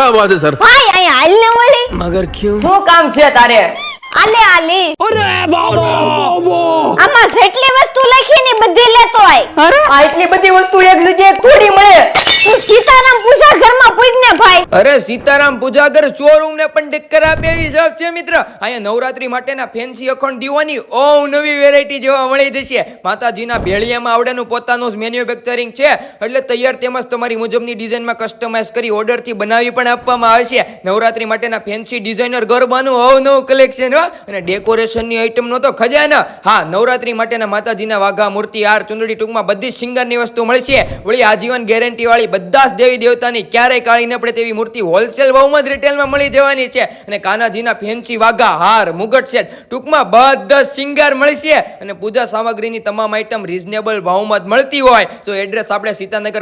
क्या बात है सर? ભાઈ અહીંયા હાલ ને વળી मगर क्यों? શું કામ છે તારે? આલે આલે अरे बाबा! આમાં જેટલી વસ્તુ લખી ને બધી લેતો આય આ એટલી બધી વસ્તુ એક જગ્યાએ થોડી મળે. તું સીતારામ પૂજા ઘરમાં પૂજ ને ભાઈ અરે સીતારામ પૂજાગર શોરૂમ ને પણ ટક્કર આપે એવી શોપ છે મિત્ર. અહીંયા નવરાત્રી માટેના ફેન્સી અખંડ દીવાની નવી વેરાયટી જોવા મળી જશે. માતાજીના ભેળિયામાં આવડાનું પોતાનું જ મેન્યુફેક્ચરિંગ છે, એટલે તૈયાર તેમજ તમારી મુજબની ડિઝાઇનમાં કસ્ટમાઇઝ કરી ઓર્ડરથી બનાવી પણ આપવામાં આવે છે. નવરાત્રી માટેના ફેન્સી ડિઝાઇનર ગરબાનું અવનવું કલેક્શન હો, અને ડેકોરેશનની આઈટમનો તો ખજાનો. હા, નવરાત્રી માટેના માતાજીના વાઘા, મૂર્તિ, હાર, ચુંદડી, ટૂંકમાં બધી જ શિંગારની વસ્તુ મળશે. વળી આજીવન ગેરંટી વાળી બધા જ દેવી દેવતાની ક્યારેય કાળી ન પડે તેવી મૂર્તિ હોલસેલ ભાવમાં જ રિટેલમાં મળી જવાની છે. અને કાનાજીના ફેન્સી વાઘા, હાર, મુગટ સેટ, ટૂંકમાં બધા જ શિંગાર મળશે. અને પૂજા સામગ્રીની તમામ આઈટમ રીઝનેબલ ભાવમાં જ મળતી હોય તો એડ્રેસ આપણે સીતાનગર